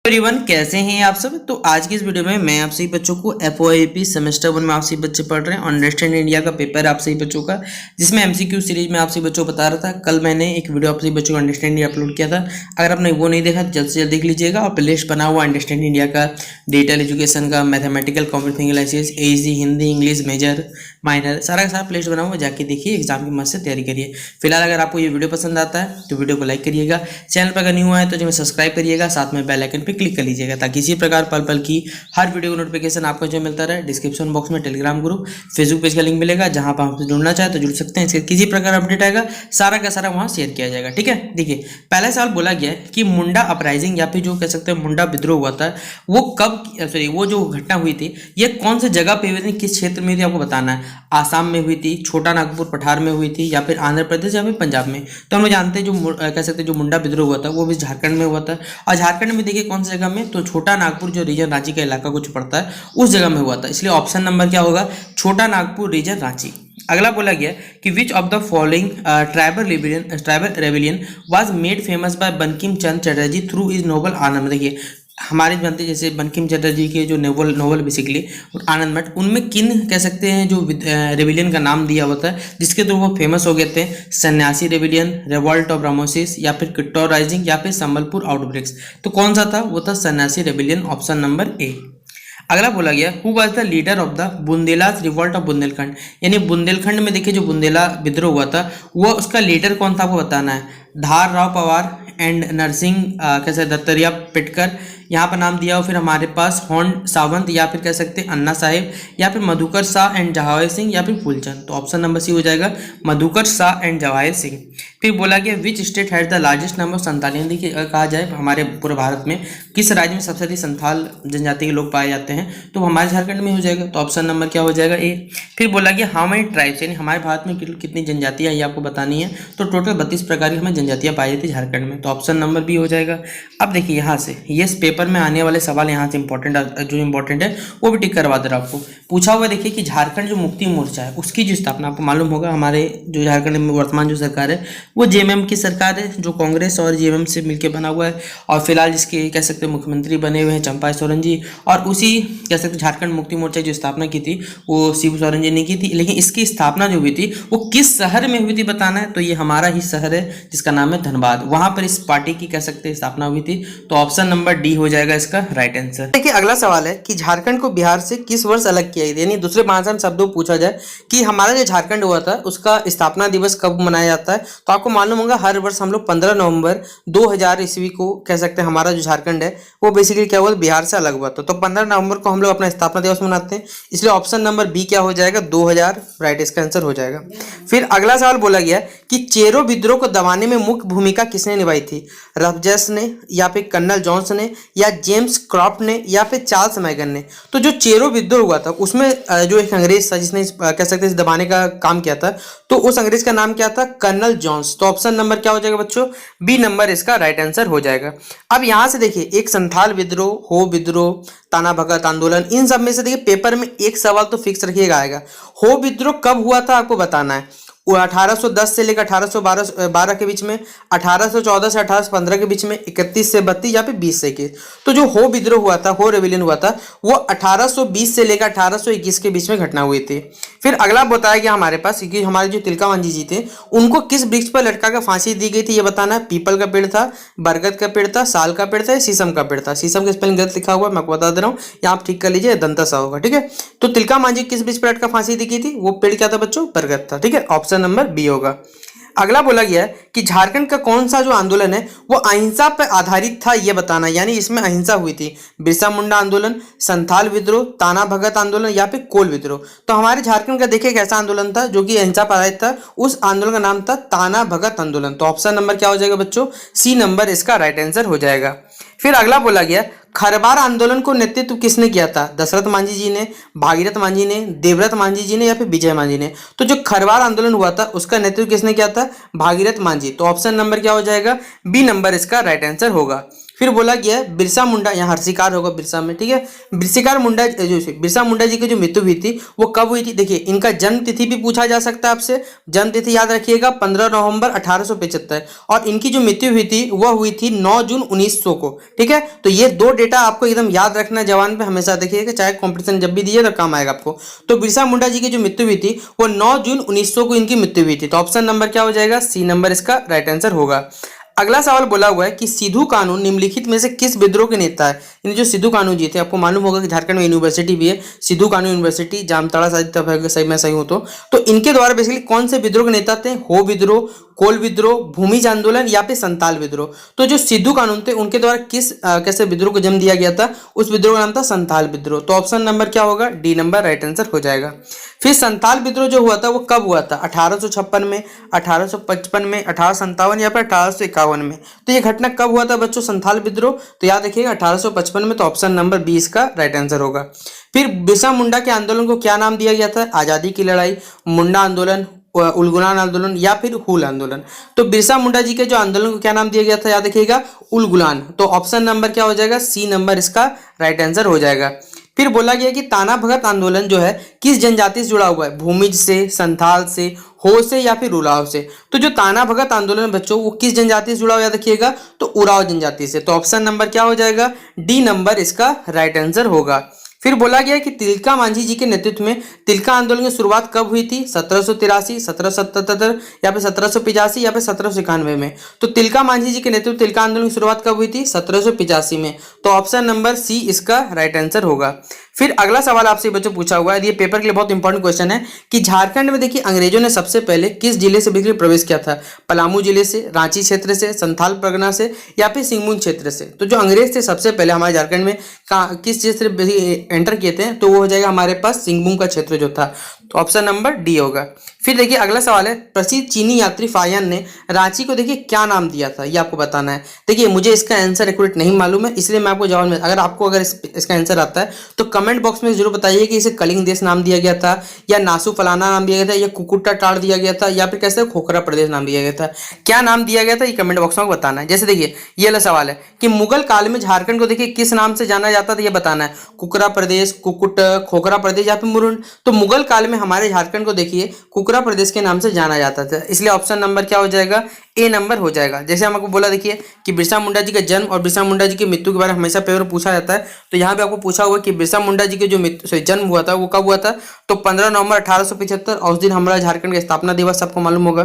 Everyone, कैसे हैं आप सब। तो आज की इस वीडियो में मैं आप सभी बच्चों को एफओएपी सेमेस्टर 1 में आप सभी बच्चे पढ़ रहे हैं अंडरस्टैंड इंडिया का पेपर आप सभी बच्चों का, जिसमें एमसीक्यू सीरीज में आप सभी बच्चों को बता रहा था। कल मैंने एक वीडियो आप सभी बच्चों को अंडरस्टैंड इंडिया अपलोड किया था। अगर आपने वो नहीं देखा तो जल्द से जल्द देख लीजिएगा। और प्लेलिस्ट बना हुआ अंडरस्टैंड इंडिया का, डिजिटल एजुकेशन का, मैथमेटिकल कॉम्प्यूटर एनालिसिस, एजी, हिंदी, इंग्लिश, मेजर, माइनर, सारा का सारा प्लेलिस्ट बना हुआ, जाके देखिए, एग्जाम की मस्त से तैयारी करिए। फिलहाल अगर आपको ये वीडियो पसंद आता है तो वीडियो को लाइक करिएगा, चैनल पर अगर न्यू आए तो जो सब्सक्राइब करिएगा, साथ में बेल आइकन पर क्लिक कर लीजिएगा ताकि इसी प्रकार पल पल की हर वीडियो को नोटिफिकेशन आपको जो मिलता रहे। डिस्क्रिप्शन बॉक्स में टेलीग्राम ग्रुप, फेसबुक पेज का लिंक मिलेगा, जहां पर हमसे जुड़ना चाहे तो जुड़ सकते हैं। इसके किसी प्रकार अपडेट आएगा, सारा का सारा वहां शेयर किया जाएगा। ठीक है, देखिए पहले साल बोला गया है कि मुंडा अपराइजिंग या फिर जो कह सकते हैं मुंडा विद्रोह हुआ था, वो कब, सॉरी, वो जो घटना हुई थी ये कौन सी जगह पे हुई थी, किस क्षेत्र में थी, आपको बताना है। आसाम में हुई थी, छोटा नागपुर पठार में हुई थी, या फिर आंध्र प्रदेश या फिर पंजाब में। तो हम लोग जानते हैं जो कह सकते हैं जो मुंडा विद्रोह हुआ था वो भी झारखंड में हुआ था। और झारखंड में देखिए कौन सी जगह में, तो छोटा नागपुर जो रीजन रांची का इलाका कुछ पड़ता है उस जगह में हुआ था। इसलिए ऑप्शन नंबर क्या होगा, छोटा नागपुर रीजन रांची। अगला बोला गया कि which of the following tribal rebellion was made famous by Bankim Chandra Chatterjee through his novel Anand. देखिए हमारे जानते जैसे बंकिम चटर्जी के जो नोवेल बेसिकली आनंद मठ, उनमें किन कह सकते हैं जो रेबिलियन का नाम दिया हुआ था जिसके थ्रू वो फेमस हो गए थे। सन्यासी रेबिलियन, रिवॉल्ट ऑफ ब्रह्मोसिस, या फिर किट्टौर राइजिंग, या फिर संबलपुर आउटब्रेक्स। तो कौन सा था, वो था सन्यासी रेबिलियन, ऑप्शन नंबर ए। अगला बोला गया who was the leader of the Bundelas revolt of Bundelkhand, यानी बुंदेलखंड में देखिए जो बुंदेला विद्रोह हुआ था वो उसका लीडर कौन था आपको बताना है। धार राव पवार एंड नरसिंह कैसे दत्तरिया पिटकर, यहाँ पर नाम दिया हो। फिर हमारे पास होंड सावंत, या फिर कह सकते हैं अन्ना साहेब, या फिर मधुकर शाह एंड जवाहिर सिंह, या फिर फूलचंद। तो ऑप्शन नंबर सी हो जाएगा मधुकर शाह एंड जवाहिर सिंह। फिर बोला गया which state has the largest number of Santhal, यानी कि अगर कहा जाए हमारे पूरे भारत में किस राज्य में सबसे अधिक संथाल जनजाति के लोग पाए जाते हैं, तो हमारे झारखंड में हो जाएगा। तो ऑप्शन नंबर क्या हो जाएगा, ए। फिर बोला गया हाउ मेनी ट्राइब्स, यानी हमारे भारत में कितनी जनजातियाँ ये आपको बतानी है। तो टोटल 32 प्रकार की हमें जनजातियाँ पाई जाती है झारखंड में। तो ऑप्शन नंबर बी हो जाएगा। अब देखिए यहाँ से ये पेपर में आने वाले सवाल यहाँ से जो इंपॉर्टेंट है वो भी टिक करवा दे रहा आपको। पूछा हुआ देखिए कि झारखंड जो मुक्ति मोर्चा है उसकी जो स्थापना, आपको मालूम होगा हमारे जो झारखंड में वर्तमान जो सरकार है वो जेएमएम की सरकार है, जो कांग्रेस और जेएमएम से मिलकर बना हुआ है। और फिलहाल जिसके कह सकते हैं मुख्यमंत्री बने हुए हैं चंपा सोरेन जी। और उसी कह सकते झारखंड मुक्ति मोर्चा की जो स्थापना की थी वो शिबू सोरेन जी ने की थी। लेकिन इसकी स्थापना जो हुई थी वो किस शहर में हुई थी बताना है। तो ये हमारा ही शहर है जिसका नाम है धनबाद, वहां पर इस पार्टी की कह सकते हैं स्थापना हुई थी। तो ऑप्शन नंबर डी हो जाएगा इसका राइट आंसर। देखिए अगला सवाल है कि झारखंड को बिहार से किस वर्ष अलग किया गया, यानी दूसरे भाषा में शब्दों पूछा जाए कि हमारा जो झारखंड हुआ था उसका स्थापना दिवस कब मनाया जाता है। तो आपको मालूम होगा हर वर्ष हम लोग 15 नवंबर 2000 ईस्वी को कह सकते हैं हमारा जो झारखंड है वो बेसिकली क्या हुआ, बिहार से अलग हुआ था। तो 15 नवंबर को हम लोग अपना स्थापना दिवस मनाते हैं, इसलिए ऑप्शन नंबर बी क्या हो जाएगा, 2000 राइट इसका आंसर हो जाएगा। फिर अगला सवाल बोला गया कि चेरो विद्रोह को दबाने में मुख्य भूमिका किसने निभाई थी। रफजैस ने, या फिर कर्नल जॉन्स ने, या जेम्स क्रॉफ्ट ने, या फिर चार्ल्स मैगन ने। तो जो चेरो विद्रोह हुआ था उसमें जो एक अंग्रेज था जिसने कह सकते हैं दबाने का काम किया था, तो उस अंग्रेज का नाम क्या था, कर्नल जॉन्स। तो ऑप्शन नंबर क्या हो जाएगा बच्चों, बी नंबर इसका राइट आंसर हो जाएगा। अब यहां से देखिए एक संथाल विद्रोह, हो विद्रोह, ताना भगत आंदोलन, इन सब में से देखिए पेपर में एक सवाल तो फिक्स रखिएगा आएगा। हो विद्रोह कब हुआ था आपको बताना है। वो 1810 से लेकर 1812 के बीच में, 1814 से 1815 के बीच में, 31 से 32, या फिर 20 से 21। तो जो हो विद्रोह हुआ था, हो रेबिलियन हुआ था, वो 1820 से लेकर 1821 के बीच में घटना हुई थी। फिर अगला बताया गया हमारे पास कि हमारे जो तिलका मांझी जी थे उनको किस वृक्ष पर लटका कर फांसी दी गई थी ये बताना है। पीपल का पेड़ था, बरगद का पेड़ था, साल का पेड़ था, या शीशम का पेड़ था। शीशम का स्पेलिंग गलत लिखा हुआ है, मैं आपको बता दे रहा हूँ, यहाँ आप ठीक कर लीजिए, दंता सा होगा। ठीक है, तो तिलका मांझी किस वृक्ष पर लटका फांसी दी गई थी, वो पेड़ क्या था बच्चों, बरगद था। ठीक है, ऑप्शन नंबर बी होगा। अगला बोला गया है कि झारखंड का कौन सा जो आंदोलन है वो अहिंसा पर आधारित था ये बताना, यानी इसमें अहिंसा हुई थी। बिरसा मुंडा आंदोलन, संथाल विद्रोह, ताना भगत आंदोलन, या फिर कोल विद्रोह। तो हमारे झारखंड का देखिए एक ऐसा आंदोलन था जो कि अहिंसा पर आधारित था, उस आंदोलन का नाम था ताना भगत आंदोलन। तो ऑप्शन नंबर क्या हो जाएगा बच्चों, सी नंबर इसका राइट आंसर हो जाएगा। फिर अगला बोला गया खरबार आंदोलन को नेतृत्व किसने किया था। दशरथ मांझी जी ने, भागीरथ मांझी ने, देवव्रत मांझी जी ने, या फिर विजय मांझी ने। तो जो खरबार आंदोलन हुआ था उसका नेतृत्व किसने किया था, भागीरथ मांझी। तो ऑप्शन नंबर क्या हो जाएगा, बी नंबर इसका राइट आंसर होगा। फिर बोला गया है बिरसा मुंडा, यहाँ हर्षिकार होगा बिरसा में, ठीक है। बिरसा मुंडा जी की जो मृत्यु हुई थी वो कब हुई थी, देखिए इनका जन्म तिथि भी पूछा जा सकता है आपसे। जन्म तिथि याद रखिएगा 15 नवंबर 1875, और इनकी जो मृत्यु हुई थी वह हुई थी 9 जून 1900 को, ठीक है। तो ये दो डेटा आपको एकदम याद रखना है, जवान पे हमेशा देखिएगा, चाहे कॉम्पिटिशन जब भी दिए तो काम आएगा आपको। तो बिरसा मुंडा जी की जो मृत्यु हुई थी वो 9 जून 1900 को इनकी मृत्यु हुई थी। तो ऑप्शन नंबर क्या हो जाएगा, सी नंबर इसका राइट आंसर होगा। अगला सवाल बोला हुआ है कि सिद्धू कानू निम्नलिखित में से किस विद्रोह के नेता है। इन जो सिद्धू कानू जी थे, आपको मालूम होगा कि झारखंड में यूनिवर्सिटी भी है, सिद्धू कानू यूनिवर्सिटी, जामताड़ा शायद, तब सही मैं सही हूँ तो इनके द्वारा बेसिकली कौन से विद्रोह के नेता थे, हो विद्रोह, कोल विद्रोह, भूमिज आंदोलन या फिर संताल विद्रोह। तो जो सिद्धू कानून थे उनके द्वारा किस कैसे विद्रोह को जन्म दिया गया था, उस विद्रोह का नाम था संताल विद्रोह। तो ऑप्शन नंबर क्या होगा, डी नंबर राइट आंसर हो जाएगा। फिर संताल विद्रोह जो हुआ था वो कब हुआ था, 1856 में, 1855 में, 1857 या फिर 1851 में। तो ये घटना कब हुआ था बच्चों, संथाल विद्रोह, तो याद रखिएगा 1855 में। तो ऑप्शन नंबर 20 का राइट आंसर होगा। फिर बिरसा मुंडा के आंदोलन को क्या नाम दिया गया था, आजादी की लड़ाई, मुंडा आंदोलन, उलगुलान आंदोलन या फिर हुल आंदोलन। तो बिरसा मुंडा जी के जो आंदोलन को क्या नाम दिया गया था, याद रखिएगा उलगुलान। तो ऑप्शन नंबर क्या हो जाएगा, सी नंबर इसका राइट आंसर हो जाएगा। फिर बोला गया कि ताना भगत आंदोलन जो है किस जनजाति से जुड़ा हुआ है, भूमिज से, संथाल से, हो से या फिर उराव से। तो जो ताना भगत आंदोलन बच्चों वो किस जनजाति से जुड़ा हुआ, याद रखिएगा तो उराव जनजाति से। तो ऑप्शन नंबर क्या हो जाएगा, डी नंबर इसका राइट आंसर होगा। फिर बोला गया कि तिलका मांझी जी के नेतृत्व में तिलका आंदोलन की शुरुआत कब हुई थी, 1783, 1777 या फिर 1785 या फिर 1791 में। तो तिलका मांझी जी के नेतृत्व तिलका आंदोलन की शुरुआत कब हुई थी, 1785 में। तो ऑप्शन नंबर सी इसका राइट आंसर होगा। फिर अगला सवाल आपसे बच्चों पूछा हुआ है, ये पेपर के लिए बहुत इंपॉर्टेंट क्वेश्चन है कि झारखंड में देखिए अंग्रेजों ने सबसे पहले किस जिले से बिल्कुल प्रवेश किया था, पलामू जिले से, रांची क्षेत्र से, संथाल परगना से या फिर सिंगमुन क्षेत्र से। तो जो अंग्रेज थे सबसे पहले हमारे झारखंड में किस चीज से एंटर किए थे, तो वो हो जाएगा हमारे पास सिंगमुन का क्षेत्र जो था। तो ऑप्शन नंबर डी होगा। फिर देखिए अगला सवाल है, प्रसिद्ध चीनी यात्री फायन ने रांची को देखिए क्या नाम दिया था, ये आपको बताना है। देखिए मुझे इसका आंसर एक्यूरेट नहीं मालूम है, इसलिए मैं आपको जवाब में, अगर आपको इसका आंसर आता है तो कमेंट बॉक्स में जरूर बताइए कि इसे कलिंग देश नाम दिया गया था, या नासू फलाना नाम दिया गया था, या कुकुट्टा टाड़ दिया गया था, या फिर कैसे खोखरा प्रदेश नाम दिया गया था। क्या नाम दिया गया था ये कमेंट बॉक्स में बताना है। जैसे देखिए ये वाला सवाल है कि मुगल काल में झारखंड को देखिए किस नाम से जाना जाता था, ये बताना है। कुकरा प्रदेश, कुकुट, खोखरा प्रदेश या फिर मुरुंड। तो मुगल काल में हमारे झारखंड को देखिए कुकरा प्रदेश के नाम से जाना जाता था, इसलिए ऑप्शन नंबर क्या हो जाएगा, ए नंबर हो जाएगा। जैसे हम आपको बोला देखिए कि बिरसा मुंडा जी का जन्म और बिरसा मुंडा जी की मृत्यु के बारे में हमेशा पेपर पूछा जाता है। तो यहाँ पे आपको पूछा हुआ कि बिरसा मुंडा जी के जो जन्म हुआ था वो कब हुआ था, तो 15 नवंबर 1875, और उस दिन हमारा झारखंड का स्थापना दिवस सबको मालूम होगा।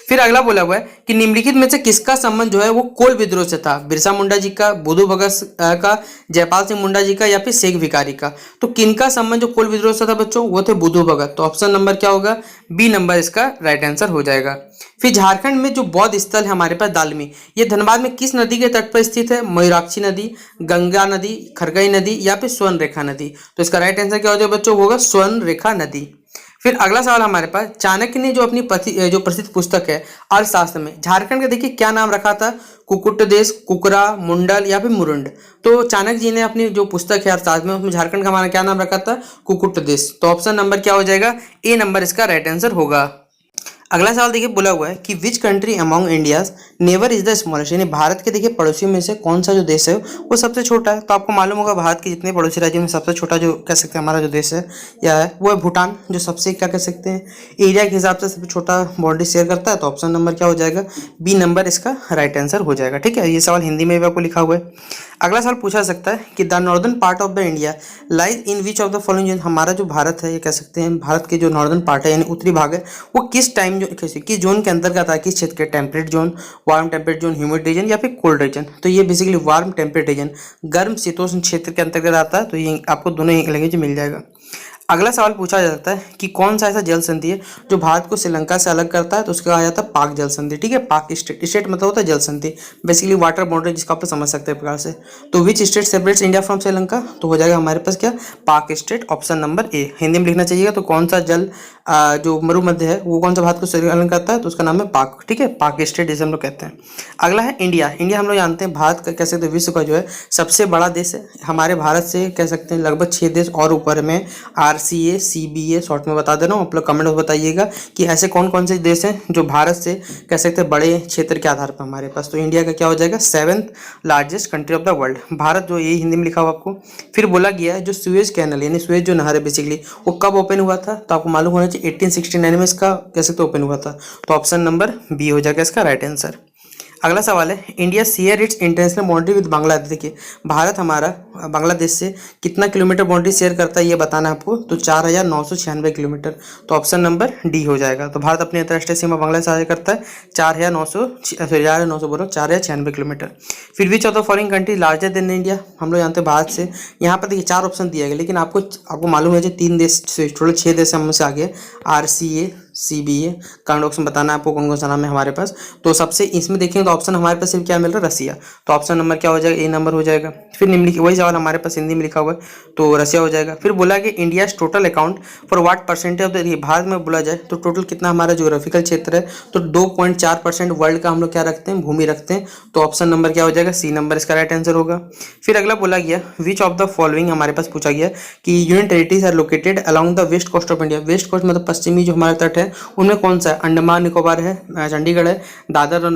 फिर अगला बोला हुआ है कि निम्नलिखित में से किसका संबंध जो है वो कोल विद्रोह से था, बिरसा मुंडा जी का, बुधू भगत का, जयपाल सिंह मुंडा जी का या फिर शेख भिखारी का। तो किनका संबंध जो कोल विद्रोह से था बच्चों, वो थे बुधू भगत। तो ऑप्शन नंबर क्या होगा, बी नंबर इसका राइट आंसर हो जाएगा। फिर झारखंड में जो बौद्ध स्थल है हमारे पास दालमी, ये धनबाद में किस नदी के तट पर स्थित है, मयूराक्षी नदी, गंगा नदी, खरगई नदी या फिर स्वर्ण रेखा नदी। तो इसका राइट आंसर क्या हो जाएगा बच्चों, होगा स्वर्ण रेखा नदी। फिर अगला सवाल हमारे पास, चाणक्य ने जो अपनी जो प्रसिद्ध पुस्तक है अर्थशास्त्र में झारखंड का देखिए क्या नाम रखा था, कुकुट देश, कुकरा, मुंडल या फिर मुरुंड। तो चाणक्य जी ने अपनी जो पुस्तक है अर्थशास्त्र में उसमें झारखंड का हमारा क्या नाम रखा था, कुकुट देश। तो ऑप्शन नंबर क्या हो जाएगा, ए नंबर इसका राइट आंसर होगा। अगला सवाल देखिए बोला हुआ है कि which country among India's never is the smallest, यानी भारत के देखिए पड़ोसियों में से कौन सा जो देश है वो सबसे छोटा है। तो आपको मालूम होगा भारत के जितने पड़ोसी राज्यों में सबसे छोटा जो कह सकते हैं हमारा जो देश है या है वो है भूटान, जो सबसे क्या कह सकते हैं एरिया के हिसाब से सबसे छोटा बाउंड्री शेयर करता है। तो ऑप्शन नंबर क्या हो जाएगा, बी नंबर इसका राइट आंसर हो जाएगा। ठीक है, ये सवाल हिंदी में भी आपको लिखा हुआ है। अगला सवाल पूछा सकता है कि the northern part of the India lies in which of the following, हमारा जो भारत है ये कह सकते हैं भारत के जो नॉर्दर्न पार्ट है यानी उत्तरी भाग है वो किस टाइम जो किस जोन के अंतर्गत है, किस क्षेत्र के, temperate zone, warm temperate zone, humid region या फिर कोल्ड रीजन। तो ये बेसिकली वार्म टेम्परेट रीजन, गर्म शीतोष्ण क्षेत्र के अंतर्गत आता है। तो ये आपको दोनों लैंग्वेज मिल जाएगा। अगला सवाल पूछा जाता है कि कौन सा ऐसा जल संधि है जो भारत को श्रीलंका से अलग करता है, तो उसका कहा जाता है पाक जल संधि। ठीक है, पाक स्टेट, स्टेट मतलब होता है जल संधि, बेसिकली वाटर बाउंड्री जिसको आप समझ सकते हैं प्रकार से। तो which state separates India from Sri Lanka, तो हो जाएगा हमारे पास क्या, पाक state, option number A. Hindi में लिखना चाहिएगा तो कौन सा जल जो मरुमध्य है वो कौन सा भारत को श्रीलंका करता है, तो उसका नाम है पाक। ठीक है, पाक स्टेट जिसे हम लोग कहते हैं। अगला है इंडिया। इंडिया हम लोग जानते हैं भारत का कह सकते हैं विश्व का जो है सबसे बड़ा देश है। हमारे भारत से कह सकते हैं लगभग 6 देश और ऊपर में आ RCA CBA शॉर्ट में बता दे रहा हूँ। आप लोग कमेंट में बताइएगा कि ऐसे कौन कौन से देश हैं जो भारत से कह सकते हैं बड़े क्षेत्र के आधार पर हमारे पास। तो इंडिया का क्या हो जाएगा 7th largest country of the world, Bharat जो यही हिंदी में लिखा हुआ आपको। फिर बोला गया है जो सुएज कैनल यानी सुएज जो नहर है बेसिकली वो कब ओपन हुआ था, तो आपको मालूम होना चाहिए 1869 में इसका कैसे तो ओपन हुआ था। तो ऑप्शन नंबर बी हो जाएगा इसका राइट आंसर। अगला सवाल है India share its international boundary with Bangladesh. देखिए भारत हमारा बांग्लादेश से कितना किलोमीटर बाउंड्री शेयर करता है ये बताना है आपको। तो 4996 किलोमीटर। तो ऑप्शन नंबर डी हो जाएगा। तो भारत अपनी अंतर्राष्ट्रीय सीमा बांग्लादेश से करता है 4996 किलोमीटर। फिर भी चौथा foreign country larger than India, हम लोग जानते हैं भारत से। यहाँ पर देखिए 4 ऑप्शन दिया गया लेकिन आपको मालूम है 3 देश टोटल 6 देश हमसे आगे RCA CBA कमेंट बॉक्स में बताना है आपको कौन कौन सा नाम है हमारे पास। तो सबसे इसमें देखेंगे तो ऑप्शन हमारे पास सिर्फ क्या मिल रहा है रसिया। तो ऑप्शन नंबर क्या हो जाएगा ए नंबर हो जाएगा। फिर निम्नलिखित वही सवाल हमारे पास हिंदी में लिखा हुआ है तो रसिया हो जाएगा। फिर बोला कि India total account for what percentage of the, Bharat में बोला जाए तो टोटल कितना हमारा ज्योग्राफिकल क्षेत्र है। तो 2.4% वर्ल्ड का हम लोग क्या रखते हैं भूमि रखते हैं। तो ऑप्शन नंबर क्या हो जाएगा सी नंबर इसका राइट आंसर होगा। फिर अगला बोला गया विच ऑफ द फॉलोइंग हमारे पास पूछा गया कि union territories are located along the west coast of India. West coast मतलब पश्चिमी जो हमारा तट है उनमें कौन सा है, अंडमान निकोबार है, चंडीगढ़ है, दादर और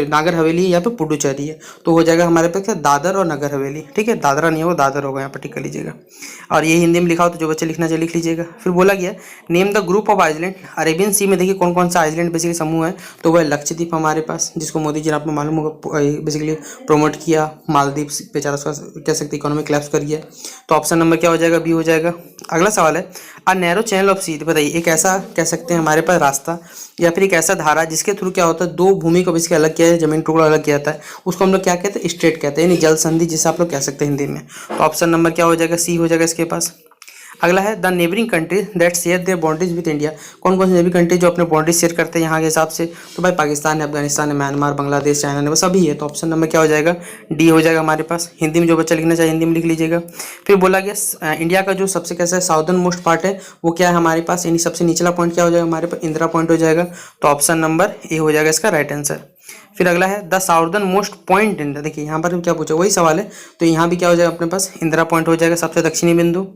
नागर हवेली या फिर पुडुचेरी है। तो हो जाएगा हमारे पास क्या दादर और नगर हवेली। ठीक है दादरा नहीं होगा दादर होगा यहाँ पर टिक कर लीजिएगा। और ये हिंदी में लिखा हो तो जो बच्चे लिखना चाहिए लिख लीजिएगा। फिर बोला गया name the group of island Arabian sea में। देखिए कौन कौन सा आइलैंड बेसिकली समूह है। तो वह लक्षद्वीप हमारे पास जिसको मोदी जी ने आपको मालूम होगा बेसिकली प्रमोट किया, मालदीव बेचारा कह सकते इकोनॉमी क्लैप्स कर गया। तो ऑप्शन नंबर क्या हो जाएगा बी हो जाएगा। अगला सवाल है अ नैरो चैनल ऑफ सी। बताइए एक ऐसा कह सकते हैं हमारे पास रास्ता या फिर एक ऐसा धारा जिसके थ्रू क्या होता है दो भूमि को बेसिकली अलग किया है, जमीन टुकड़ा अलग किया जाता है, उसको हम लोग क्या कहते हैं स्ट्रेट कहते हैं यानी जल संधि जिसे आप लोग कह सकते हैं हिंदी में। तो ऑप्शन नंबर क्या हो जाएगा सी हो जाएगा इसके पास। अगला है the neighbouring country that share their boundaries with India. कौन कौन सी नेबरिंग कंट्री जो अपने बाउंड्री शेयर करते हैं यहाँ के हिसाब से। तो भाई पाकिस्तान है, अफगानिस्तान है, म्यांमार, बांग्लादेश, चाइना ने बस अभी है। तो ऑप्शन नंबर क्या हो जाएगा डी हो जाएगा हमारे पास। हिंदी में जो बच्चा लिखना चाहिए हिंदी में लिख लीजिएगा। फिर बोला गया इंडिया का जो सबसे कैसा साउदर्न मोस्ट पार्ट है वो क्या है हमारे पास यानी सबसे निचला पॉइंट क्या हो जाएगा हमारे पास इंदिरा पॉइंट हो जाएगा। तो ऑप्शन नंबर ए हो जाएगा इसका राइट आंसर। फिर अगला है the southern most point India. देखिए यहाँ पर क्या पूछा वही सवाल है तो यहाँ भी क्या हो जाएगा अपने पास इंदिरा पॉइंट हो जाएगा सबसे दक्षिणी बिंदु।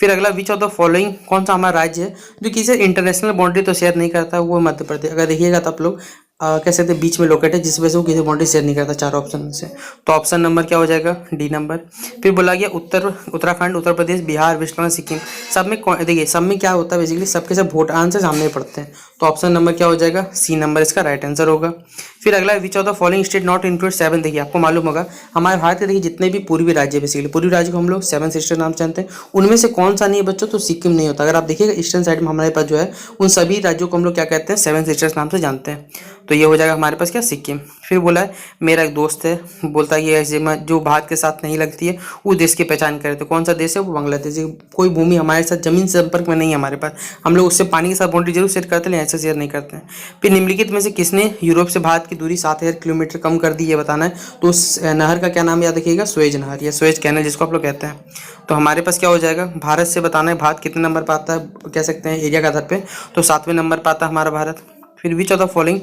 फिर अगला विच ऑफ द फॉलोइंग कौन सा हमारा राज्य है जो किसी इंटरनेशनल बाउंड्री तो शेयर नहीं करता वो मध्य प्रदेश। अगर देखिएगा तो आप लोग कह सकते हैं बीच में लोकेट है जिस वजह से वो किसी बाउंड्री शेयर नहीं करता 4 ऑप्शन में से। तो ऑप्शन नंबर क्या हो जाएगा डी नंबर। फिर बोला गया उत्तराखंड, उत्तर प्रदेश, बिहार, वेस्ट बंगाल, सिक्किम सब में देखिए सब में क्या होता है बेसिकली सबके सब भूटान से सामने पड़ते हैं। तो ऑप्शन नंबर क्या हो जाएगा सी नंबर इसका राइट आंसर होगा। फिर अगला विच of the following state not include 7। देखिए आपको मालूम होगा हमारे भारत के देखिए जितने भी पूर्वी राज्य बेसिकली पूर्वी राज्य को हम लोग 7 सिस्टर नाम से जानते हैं उनमें से कौन सा नहीं है बच्चों तो सिक्किम नहीं होता। अगर आप देखिएगा ईस्टर्न साइड में हमारे पास जो है उन सभी राज्यों को हम लोग क्या कहते हैं 7 सिस्टर्स नाम से जानते हैं। तो ये हो जाएगा हमारे पास क्या सिक्किम। फिर बोला है मेरा एक दोस्त है बोलता है कि ऐसे जो भारत के साथ नहीं लगती है उस देश की पहचान करे। तो कौन सा देश है वो बांग्लादेश। कोई भूमि हमारे साथ जमीन संपर्क में नहीं है हमारे पास, हम लोग उससे पानी के साथ बाउंड्री जरूर शेयर करते हैं ऐसे शेयर नहीं करते हैं। फिर निम्नलिखित में से किसने यूरोप से भारत की दूरी 7000 किलोमीटर कम कर दी ये बताना है। तो उस नहर का क्या नाम याद रखिएगा सुएज नहर या सुएज कैनल जिसको आप लोग कहते हैं। तो हमारे पास क्या हो जाएगा भारत से बताना है भारत कितने नंबर पर आता है कह सकते हैं एरिया के आधार पे। तो 7वें नंबर पर आता है हमारा भारत। फिर विच of the following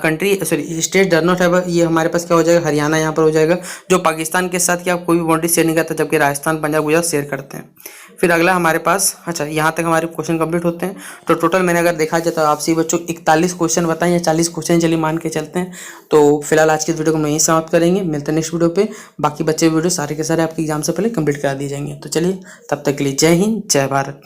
country sorry state डर नॉट हैव, ये हमारे पास क्या हो जाएगा हरियाणा यहाँ पर हो जाएगा जो पाकिस्तान के साथ क्या कोई भी बाउंड्री शेयर नहीं करता जबकि राजस्थान, पंजाब, गुजरात शेयर करते हैं। फिर अगला हमारे पास अच्छा यहाँ तक हमारे क्वेश्चन कंप्लीट होते हैं। तो टोटल मैंने अगर देखा जाए तो आपसे बच्चों 41 क्वेश्चन बताएं या 40 क्वेश्चन चलिए मान के चलते हैं। तो फिलहाल आज की वीडियो को हम यहीं समाप्त करेंगे, मिलते हैं नेक्स्ट वीडियो पे। बाकी बच्चे वीडियो सारे के सारे आपके एग्जाम से पहले कंप्लीट करा दिए जाएंगे। तो चलिए तब तक के लिए जय हिंद जय भारत।